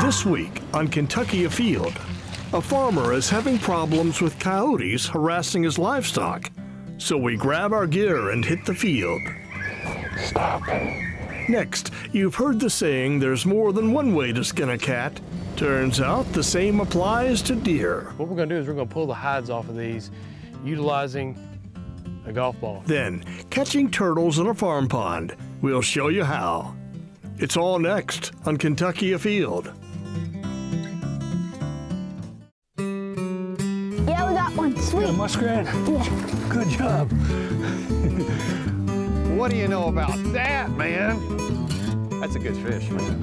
This week on Kentucky Afield, a farmer is having problems with coyotes harassing his livestock. So we grab our gear and hit the field. Stop. Next, you've heard the saying, there's more than one way to skin a cat. Turns out the same applies to deer. What we're gonna do is we're gonna pull the hides off of these utilizing a golf ball. Then, catching turtles in a farm pond. We'll show you how. It's all next on Kentucky Afield. Yeah, we got one. Sweet. Yeah, muskrat? Yeah. Good job. What do you know about that, man? That's a good fish, man.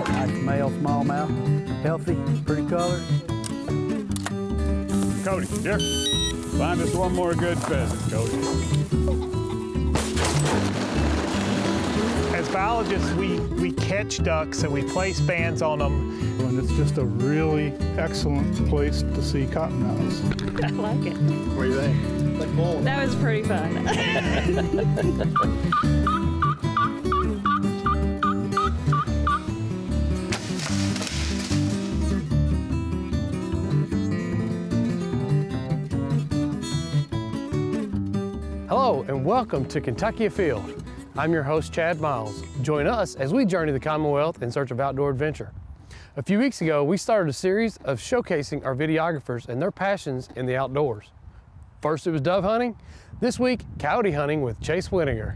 Nice male smallmouth. Healthy, pretty color. Cody, here. Find us one more good pheasant, Cody. As biologists, we catch ducks and we place bands on them. And it's just a really excellent place to see cottonmouths. I like it. What do you think? Like bull. That was pretty fun. Hello and welcome to Kentucky Afield. I'm your host, Chad Miles. Join us as we journey the Commonwealth in search of outdoor adventure. A few weeks ago, we started a series of showcasing our videographers and their passions in the outdoors. First, it was dove hunting. This week, coyote hunting with Chase Winninger.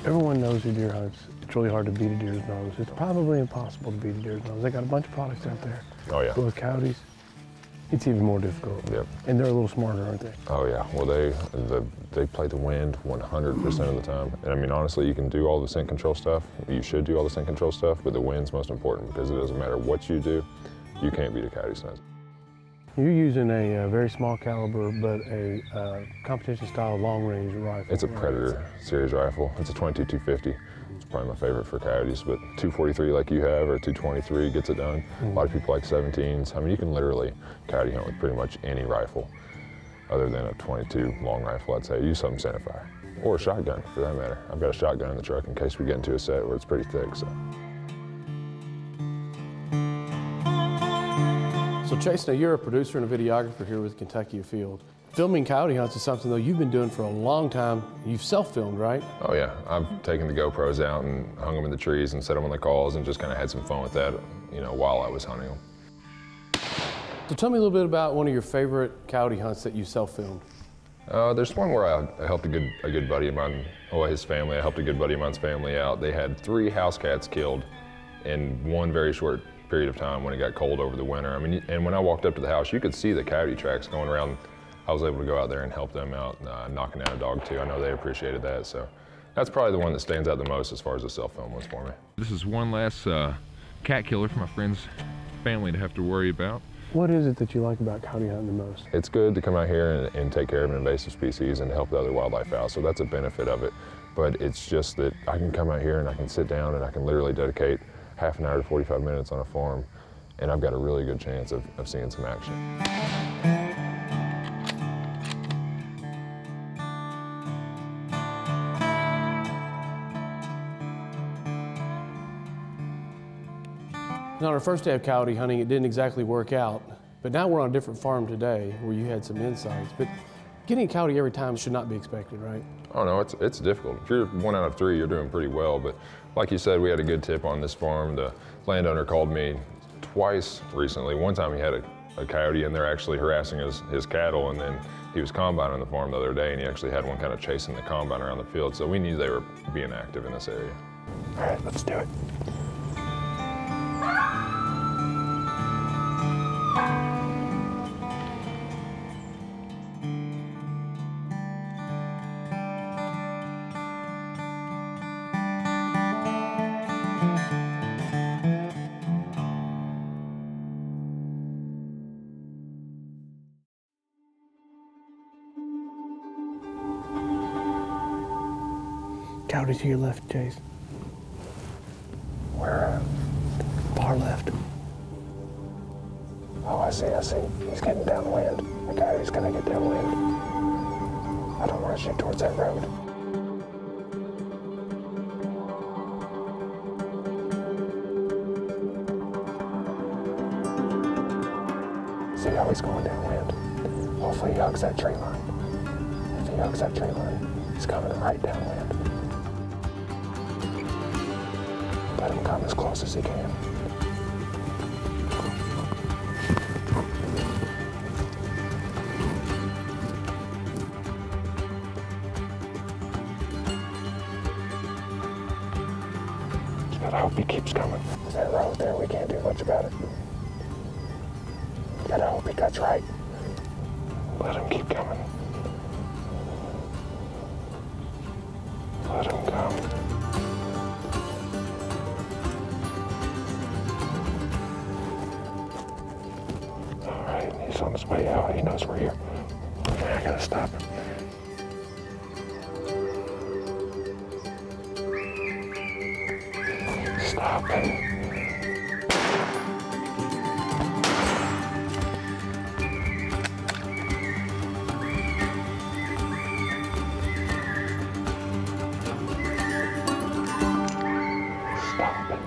Everyone knows who deer hunts. It's really hard to beat a deer's nose. It's probably impossible to beat a deer's nose. They got a bunch of products out there. Oh yeah. But with coyotes, it's even more difficult. Yep. And they're a little smarter, aren't they? Oh yeah. Well, they play the wind 100% of the time. And I mean, honestly, you can do all the scent control stuff. You should do all the scent control stuff, but the wind's most important because it doesn't matter what you do, you can't beat a coyote's nose. You're using a very small caliber, but a competition-style long-range rifle. It's a Predator series rifle. It's a 22-250. It's probably my favorite for coyotes, but 243 like you have or 223 gets it done. A lot of people like 17s. I mean, you can literally coyote hunt with pretty much any rifle other than a 22 long rifle, I'd say. Use something centerfire or a shotgun for that matter. I've got a shotgun in the truck in case we get into a set where it's pretty thick. So Chase, now you're a producer and a videographer here with Kentucky Afield. Filming coyote hunts is something, though, you've been doing for a long time. You've self-filmed, right? Oh yeah, I've taken the GoPros out and hung them in the trees and set them on the calls and just kind of had some fun with that, you know, while I was hunting them. So tell me a little bit about one of your favorite coyote hunts that you self-filmed. There's one where I helped a good buddy of mine, his family. I helped a good buddy of mine's family out. They had 3 house cats killed in one very short period of time when it got cold over the winter. I mean, and when I walked up to the house, you could see the coyote tracks going around. I was able to go out there and help them out, knocking down a dog too. I know they appreciated that, so that's probably the one that stands out the most as far as the self-film was for me. This is one less cat killer for my friend's family to have to worry about. What is it that you like about coyote hunting the most? It's good to come out here and take care of an invasive species and help the other wildlife out, so that's a benefit of it. But it's just that I can come out here and I can sit down and I can literally dedicate half an hour to 45 minutes on a farm, and I've got a really good chance of seeing some action. Now, on our first day of coyote hunting, it didn't exactly work out, but now we're on a different farm today where you had some insights. But getting a coyote every time should not be expected, right? Oh no, it's difficult. If you're 1 out of 3, you're doing pretty well. But like you said, we had a good tip on this farm. The landowner called me twice recently. One time he had a coyote in there actually harassing his cattle, and then he was combining the farm the other day, and he actually had one kind of chasing the combine around the field. So we knew they were being active in this area. All right, let's do it. Coyote to your left, Chase. Where? Far left. Oh, I see. He's getting downwind. The coyote's gonna get downwind. I don't want to shoot towards that road. See how he's going downwind? Hopefully he hugs that tree line. If he hugs that tree line, he's coming right downwind. Let him come as close as he can. I hope he keeps coming. That road there, we can't do much about it. Gotta hope he cuts right. Let him keep coming. Let him come. All right, he's on his way out. He knows we're here. I gotta stop him. Stop him. Stop him.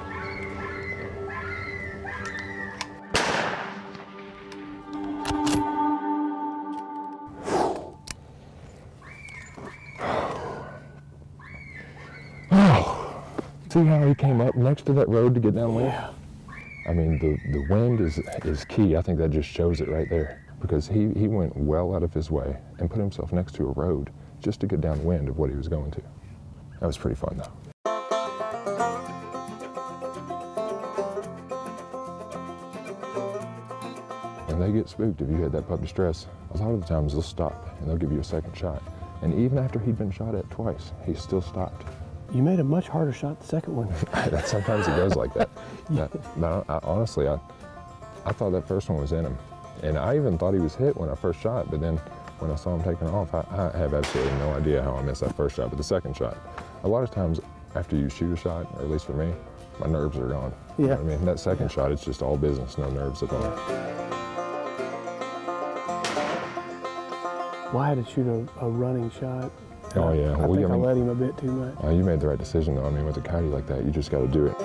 See how he came up next to that road to get downwind? Yeah. I mean, the wind is key. I think that just shows it right there, because he went well out of his way and put himself next to a road just to get downwind of what he was going to. That was pretty fun, though. When they get spooked, if you hit that pup distress, a lot of the times they'll stop and they'll give you a second shot. And even after he'd been shot at twice, he still stopped. You made a much harder shot the second one. Sometimes it goes like that. Yeah. But honestly, I thought that first one was in him. And I even thought he was hit when I first shot, but then when I saw him taking off, I have absolutely no idea how I missed that first shot. But the second shot, a lot of times after you shoot a shot, or at least for me, my nerves are gone. Yeah. You know what I mean? That second shot, it's just all business, no nerves at all. Well, I had to shoot a running shot. Oh yeah. I think I let him a bit too much. You made the right decision though. I mean, with a coyote like that, you just got to do it.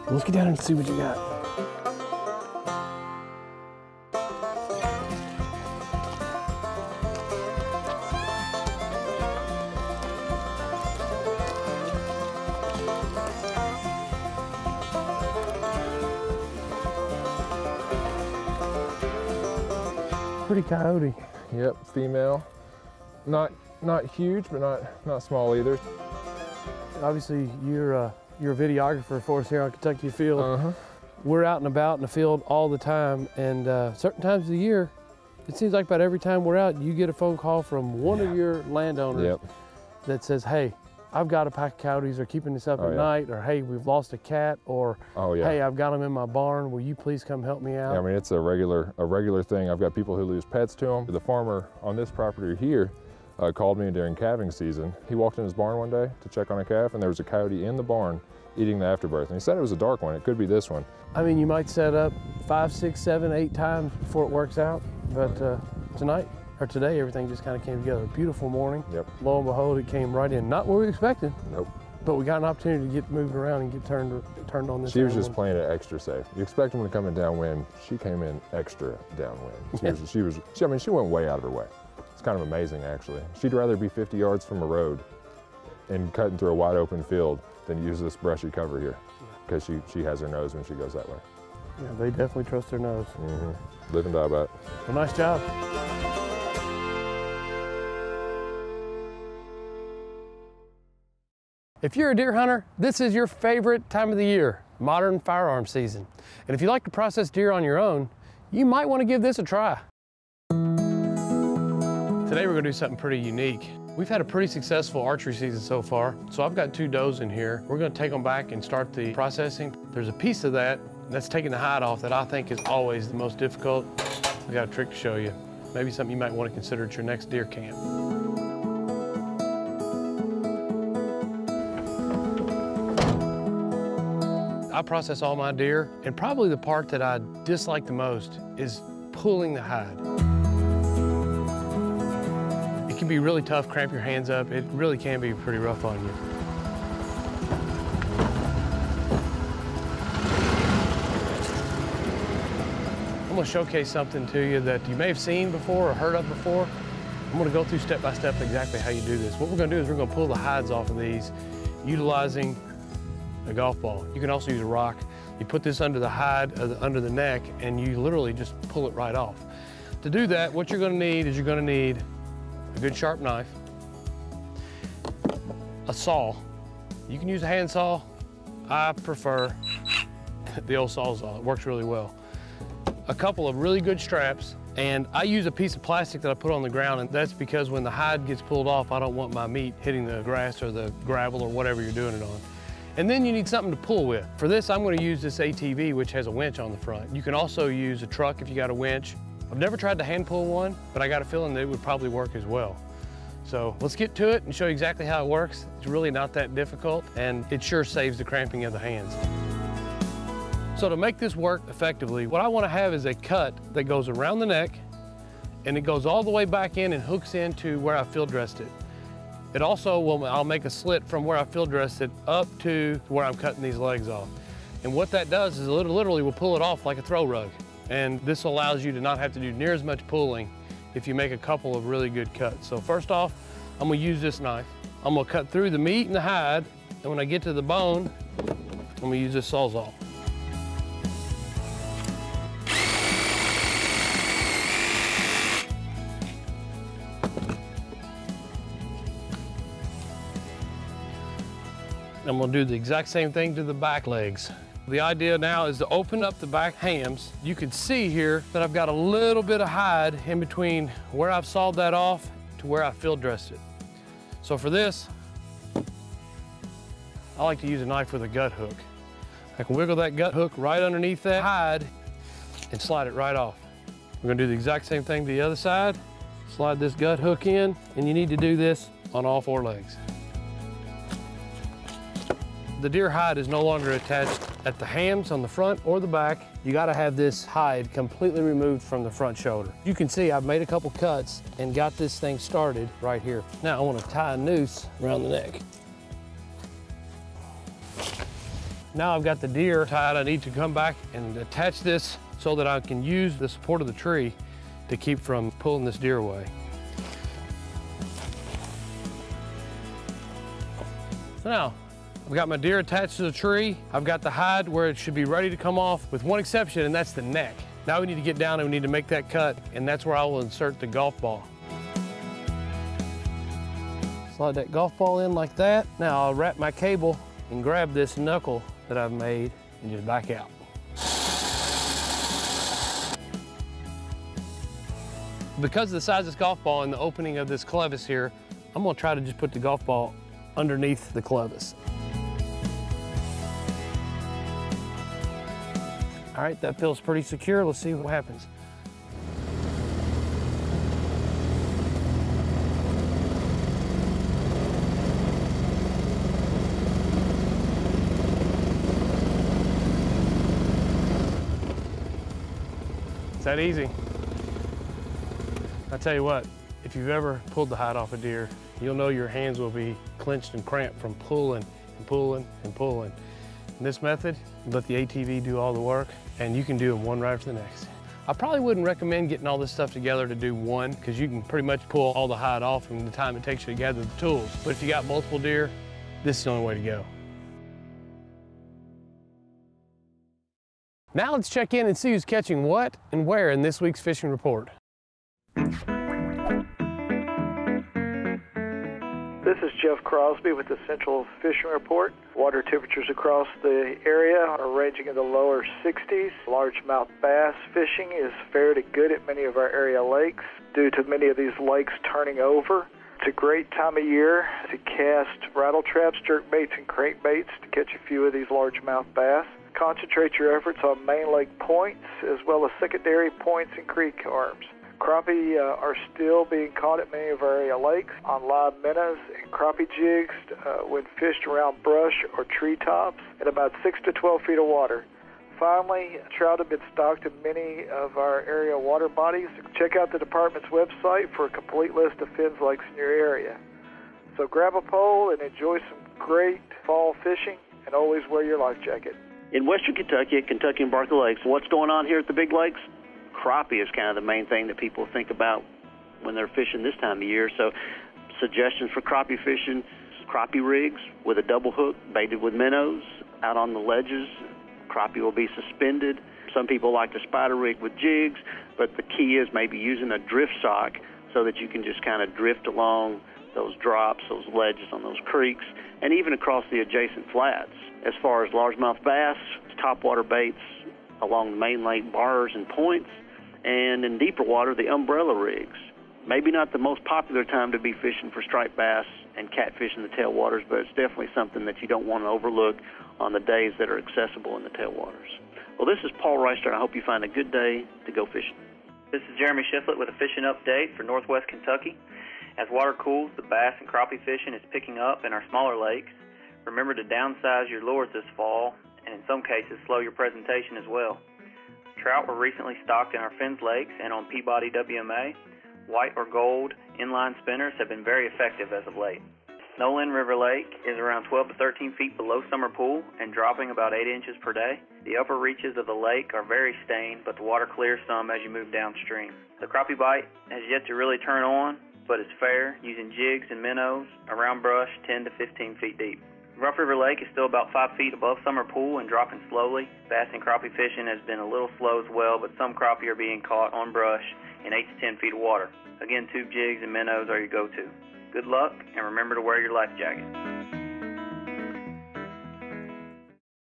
Let's get down and see what you got. Pretty coyote. Yep, female. Not huge, but not small either. Obviously, you're a videographer for us here on Kentucky Afield. Uh-huh. We're out and about in the field all the time, and certain times of the year, it seems like about every time we're out, you get a phone call from one of your landowners that says, hey, I've got a pack of coyotes, they're keeping us up at night, or hey, we've lost a cat, or hey, I've got them in my barn, will you please come help me out? Yeah, I mean, it's a regular thing. I've got people who lose pets to them. The farmer on this property here called me during calving season. He walked in his barn one day to check on a calf, and there was a coyote in the barn eating the afterbirth. And he said it was a dark one. It could be this one. I mean, you might set up 5, 6, 7, 8 times before it works out, but today, everything just kind of came together. Beautiful morning. Yep. Lo and behold, it came right in. Not what we expected. Nope. But we got an opportunity to get moved around and get turned on this. She was just playing it extra safe. You expect them to come in downwind. She came in extra downwind. She went way out of her way. It's kind of amazing, actually. She'd rather be 50 yards from a road and cutting through a wide open field than use this brushy cover here, because she has her nose when she goes that way. Yeah, they definitely trust their nose. Mm-hmm. Live and die by it. Well, nice job. If you're a deer hunter, this is your favorite time of the year, modern firearm season. And if you like to process deer on your own, you might want to give this a try. Today we're going to do something pretty unique. We've had a pretty successful archery season so far, so I've got 2 does in here. We're going to take them back and start the processing. There's a piece of that's taking the hide off that I think is always the most difficult. I've got a trick to show you. Maybe something you might want to consider at your next deer camp. I process all my deer, and probably the part that I dislike the most is pulling the hide. It can be really tough, cramp your hands up. It really can be pretty rough on you. I'm gonna showcase something to you that you may have seen before or heard of before. I'm gonna go through step by step exactly how you do this. What we're gonna do is we're gonna pull the hides off of these utilizing a golf ball. You can also use a rock. You put this under the hide, under the neck, and you literally just pull it right off. To do that, what you're gonna need is you're gonna need a good sharp knife, a saw. You can use a hand saw. I prefer the old Sawzall. It works really well. A couple of really good straps, and I use a piece of plastic that I put on the ground, and that's because when the hide gets pulled off, I don't want my meat hitting the grass or the gravel or whatever you're doing it on. And then you need something to pull with. For this, I'm gonna use this ATV, which has a winch on the front. You can also use a truck if you got a winch. I've never tried to hand pull one, but I got a feeling that it would probably work as well. So let's get to it and show you exactly how it works. It's really not that difficult, and it sure saves the cramping of the hands. So to make this work effectively, what I want to have is a cut that goes around the neck, and it goes all the way back in and hooks into where I field dressed it. It also will, I'll make a slit from where I field dressed it up to where I'm cutting these legs off. And what that does is it literally will pull it off like a throw rug. And this allows you to not have to do near as much pulling if you make a couple of really good cuts. So first off, I'm gonna use this knife. I'm gonna cut through the meat and the hide, and when I get to the bone, I'm gonna use this Sawzall. I'm gonna do the exact same thing to the back legs. The idea now is to open up the back hams. You can see here that I've got a little bit of hide in between where I've sawed that off to where I field dressed it. So for this, I like to use a knife with a gut hook. I can wiggle that gut hook right underneath that hide and slide it right off. We're gonna do the exact same thing to the other side. Slide this gut hook in, and you need to do this on all four legs. The deer hide is no longer attached at the hams on the front or the back. You gotta have this hide completely removed from the front shoulder. You can see I've made a couple cuts and got this thing started right here. Now I wanna tie a noose around the neck. Now I've got the deer tied, I need to come back and attach this so that I can use the support of the tree to keep from pulling this deer away. So now, I've got my deer attached to the tree. I've got the hide where it should be ready to come off, with one exception, and that's the neck. Now we need to get down and we need to make that cut, and that's where I will insert the golf ball. Slide that golf ball in like that. Now I'll wrap my cable and grab this knuckle that I've made and just back out. Because of the size of this golf ball and the opening of this clevis here, I'm gonna try to just put the golf ball underneath the clevis. All right, that feels pretty secure. Let's see what happens. It's that easy. I tell you what, if you've ever pulled the hide off a deer, you'll know your hands will be clenched and cramped from pulling and pulling and pulling. In this method, you let the ATV do all the work, and you can do them one right after the next. I probably wouldn't recommend getting all this stuff together to do one, because you can pretty much pull all the hide off in the time it takes you to gather the tools. But if you got multiple deer, this is the only way to go. Now let's check in and see who's catching what and where in this week's fishing report. This is Jeff Crosby with the Central Fishing Report. Water temperatures across the area are ranging in the lower 60s. Largemouth bass fishing is fairly good at many of our area lakes due to many of these lakes turning over. It's a great time of year to cast rattle traps, jerk baits, and crankbaits to catch a few of these largemouth bass. Concentrate your efforts on main lake points as well as secondary points and creek arms. Crappie are still being caught at many of our area lakes on live minnows and crappie jigs when fished around brush or treetops at about 6 to 12 feet of water. Finally, trout have been stocked in many of our area water bodies. Check out the department's website for a complete list of fins lakes in your area. So grab a pole and enjoy some great fall fishing, and always wear your life jacket. In western Kentucky, at Kentucky and Barkley Lakes, what's going on here at the big lakes? Crappie is kind of the main thing that people think about when they're fishing this time of year. So suggestions for crappie fishing: crappie rigs with a double hook baited with minnows out on the ledges. Crappie will be suspended. Some people like to spider rig with jigs, but the key is maybe using a drift sock so that you can just kind of drift along those drops, those ledges on those creeks, and even across the adjacent flats. As far as largemouth bass, topwater baits along the main lake bars and points, and in deeper water, the umbrella rigs. Maybe not the most popular time to be fishing for striped bass and catfish in the tailwaters, but it's definitely something that you don't want to overlook on the days that are accessible in the tailwaters. Well, this is Paul Reister, and I hope you find a good day to go fishing. This is Jeremy Shiflett with a fishing update for Northwest Kentucky. As water cools, the bass and crappie fishing is picking up in our smaller lakes. Remember to downsize your lures this fall, and in some cases, slow your presentation as well. Trout were recently stocked in our Fins lakes and on Peabody WMA. White or gold inline spinners have been very effective as of late. Nolan River Lake is around 12 to 13 feet below summer pool and dropping about 8 inches per day. The upper reaches of the lake are very stained, but the water clears some as you move downstream. The crappie bite has yet to really turn on, but it's fair using jigs and minnows around brush 10 to 15 feet deep. Rough River Lake is still about 5 feet above summer pool and dropping slowly. Bass and crappie fishing has been a little slow as well, but some crappie are being caught on brush in 8 to 10 feet of water. Again, tube jigs and minnows are your go-to. Good luck, and remember to wear your life jacket.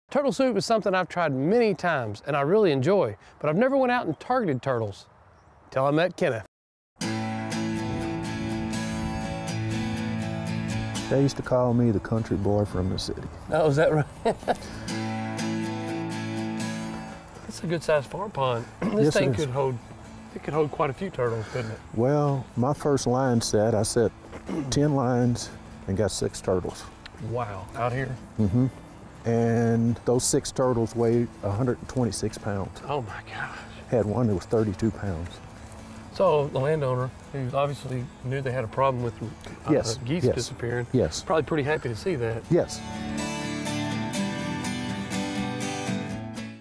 Turtle soup is something I've tried many times and I really enjoy, but I've never went out and targeted turtles until I met Kenneth. They used to call me the country boy from the city. Oh, is that right? That's a good sized farm pond. This thing could hold quite a few turtles, couldn't it? Well, my first line set, I set 10 lines and got 6 turtles. Wow, out here? Mm-hmm. And those 6 turtles weighed 126 pounds. Oh my gosh. Had one that was 32 pounds. So the landowner, who obviously knew they had a problem with geese disappearing, probably pretty happy to see that. Yes.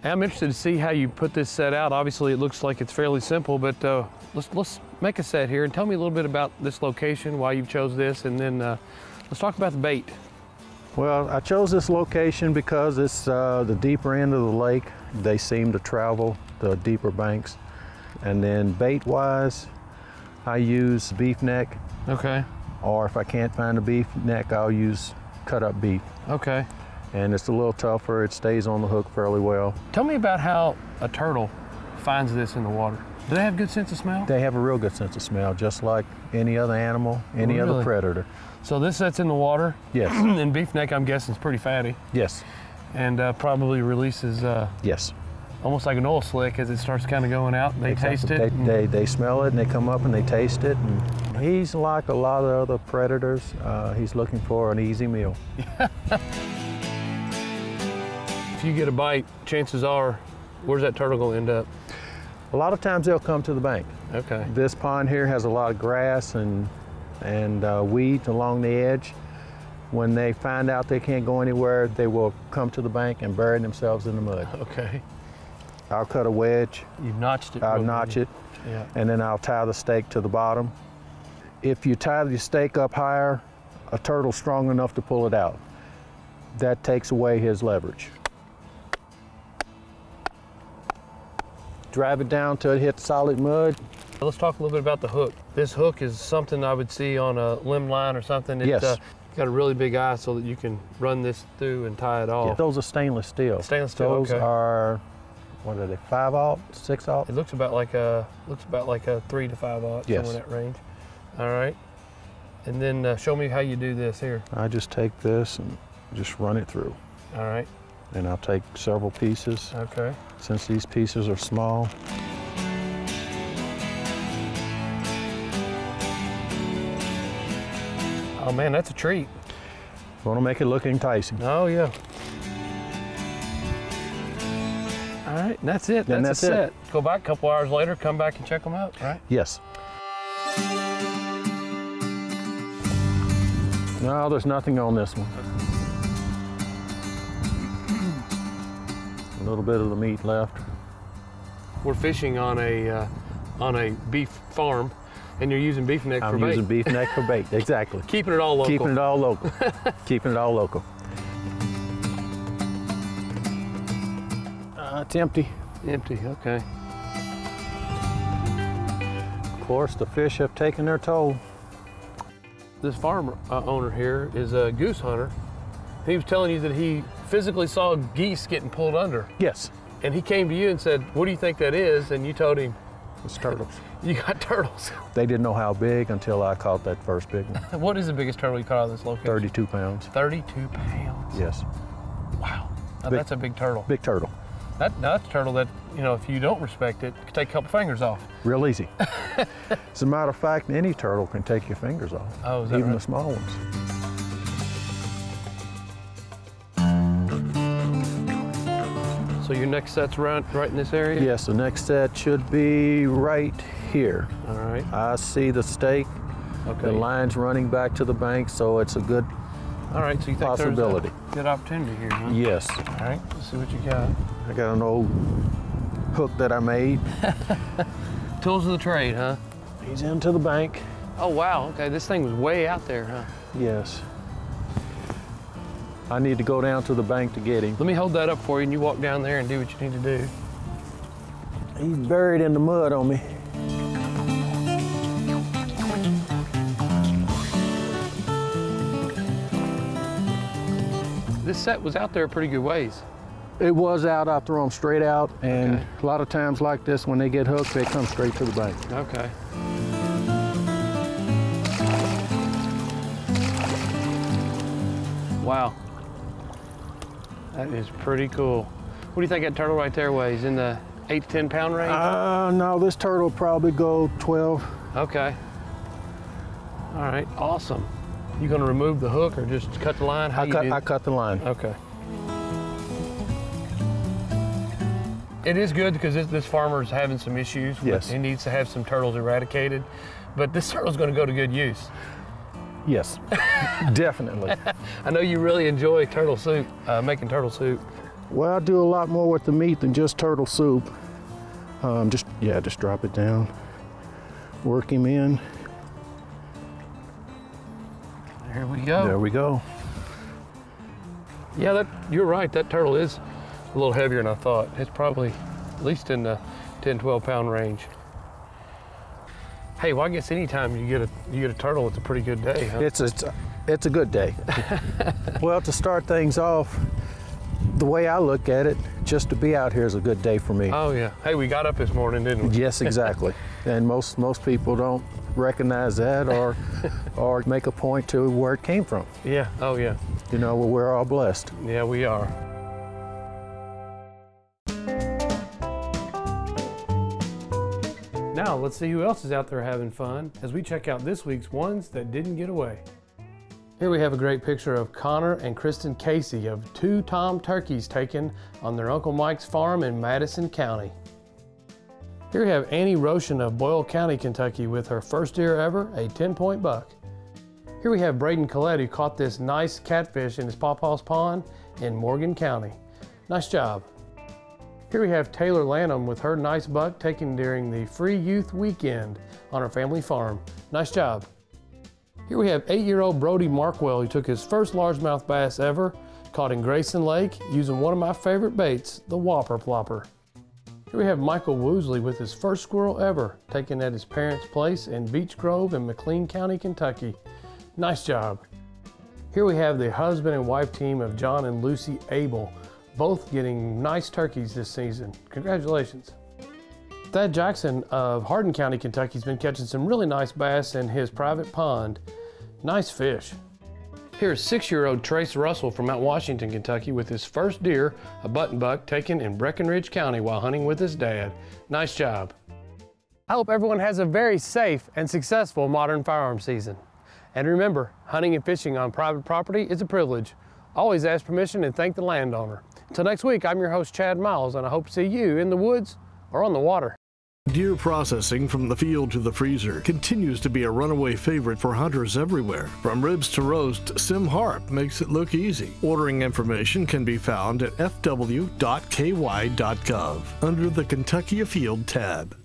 I'm interested to see how you put this set out. Obviously, it looks like it's fairly simple, but let's make a set here and tell me a little bit about this location, why you chose this, and then let's talk about the bait. Well, I chose this location because it's the deeper end of the lake. They seem to travel the deeper banks. And then bait-wise, I use beef neck. Okay. Or if I can't find a beef neck, I'll use cut-up beef. Okay. And it's a little tougher. It stays on the hook fairly well. Tell me about how a turtle finds this in the water. Do they have a good sense of smell? They have a real good sense of smell, just like any other animal, any other predator. So this set's in the water? Yes. And beef neck, I'm guessing, is pretty fatty. Yes. And probably releases yes. Almost like an oil slick as it starts kind of going out. They taste it. They smell it and they come up and they taste it. And he's like a lot of other predators. He's looking for an easy meal. If you get a bite, chances are, where's that turtle going to end up? A lot of times they'll come to the bank. Okay. This pond here has a lot of grass and weeds along the edge. When they find out they can't go anywhere, they will come to the bank and bury themselves in the mud. Okay. I'll cut a wedge. You've notched it. I'll notch it, and then I'll tie the stake to the bottom. If you tie the stake up higher, a turtle's strong enough to pull it out. That takes away his leverage. Drive it down till it hits solid mud. Let's talk a little bit about the hook. This hook is something I would see on a limb line or something. Yes. Got a really big eye so that you can run this through and tie it off. Yeah, those are stainless steel. Stainless steel. Those are, what are they, 5/0, 6/0? It looks about like a 3 to 5/0, somewhere in that range. All right. And then show me how you do this here. I just take this and just run it through. All right. And I'll take several pieces. Okay. Since these pieces are small. Oh man, that's a treat. Want to make it look enticing. Oh yeah. All right, and that's it. That's a set. Go back a couple hours later, come back and check them out, right? Yes. No, there's nothing on this one. A little bit of the meat left. We're fishing on a beef farm, and you're using beef neck for bait. I'm using beef neck for bait, exactly. Keeping it all local. Keeping it all local. Keeping it all local. It's empty. Empty, okay. Of course, the fish have taken their toll. This farm owner here is a goose hunter. He was telling you that he physically saw geese getting pulled under. Yes. And he came to you and said, what do you think that is? And you told him, it's turtles. You got turtles. They didn't know how big until I caught that first big one. What is the biggest turtle you caught out of this location? 32 pounds. 32 pounds? Yes. Wow. Now that's a big turtle. Big turtle. That's a turtle that, you know, if you don't respect it, can take a couple fingers off. Real easy. As a matter of fact, any turtle can take your fingers off. Oh, is that even right? the small ones. So your next set's right in this area? Yes, the next set should be right here. All right. I see the stake. Okay. The line's running back to the bank, so it's a good all right, so you think possibility. There's a good opportunity here, huh? Yes. All right, let's see what you got. I got an old hook that I made. Tools of the trade, huh? He's into the bank. Oh, wow, okay, this thing was way out there, huh? Yes. I need to go down to the bank to get him. Let me hold that up for you and you walk down there and do what you need to do. He's buried in the mud on me. This set was out there a pretty good ways. It was out. I throw them straight out, and a lot of times like this, when they get hooked, they come straight to the bank. Okay. Wow. That is pretty cool. What do you think that turtle right there weighs? In the 8 to 10 pound range? No, this turtle will probably go 12. Okay. All right, awesome. You gonna remove the hook or just cut the line? I cut the line. Okay. It is good because this farmer's having some issues. Yes. He needs to have some turtles eradicated, but this turtle's gonna go to good use. Yes, definitely. I know you really enjoy turtle soup, making turtle soup. Well, I do a lot more with the meat than just turtle soup. Just drop it down, work him in. There we go. There we go. Yeah, you're right. That turtle is a little heavier than I thought. It's probably at least in the 10, 12 pound range. Hey, well, I guess anytime you get a turtle, it's a pretty good day, huh? It's a good day. Well, to start things off, the way I look at it, just to be out here is a good day for me. Oh yeah. Hey, we got up this morning, didn't we? Yes, exactly. And most people don't recognize that or make a point to where it came from. Yeah. Oh yeah. You know, we're all blessed. Yeah, we are. Now let's see who else is out there having fun as we check out this week's Ones That Didn't Get Away. Here we have a great picture of Connor and Kristen Casey of 2 tom turkeys taken on their Uncle Mike's farm in Madison County. Here we have Annie Roshan of Boyle County, Kentucky with her first deer ever, a 10-point buck. Here we have Braden Collette who caught this nice catfish in his pawpaw's pond in Morgan County. Nice job. Here we have Taylor Lanham with her nice buck taken during the Free Youth Weekend on her family farm. Nice job. Here we have 8-year-old Brody Markwell who took his first largemouth bass ever, caught in Grayson Lake using one of my favorite baits, the Whopper Plopper. Here we have Michael Woosley with his first squirrel ever, taken at his parents' place in Beech Grove in McLean County, Kentucky. Nice job. Here we have the husband and wife team of John and Lucy Abel, both getting nice turkeys this season. Congratulations. Thad Jackson of Hardin County, Kentucky has been catching some really nice bass in his private pond. Nice fish. Here's 6-year-old Trace Russell from Mount Washington, Kentucky with his first deer, a button buck taken in Breckenridge County while hunting with his dad. Nice job. I hope everyone has a very safe and successful modern firearm season. And remember, hunting and fishing on private property is a privilege. Always ask permission and thank the landowner. Until next week, I'm your host, Chad Miles, and I hope to see you in the woods or on the water. Deer processing from the field to the freezer continues to be a runaway favorite for hunters everywhere. From ribs to roast, Sim Harp makes it look easy. Ordering information can be found at fw.ky.gov under the Kentucky Afield tab.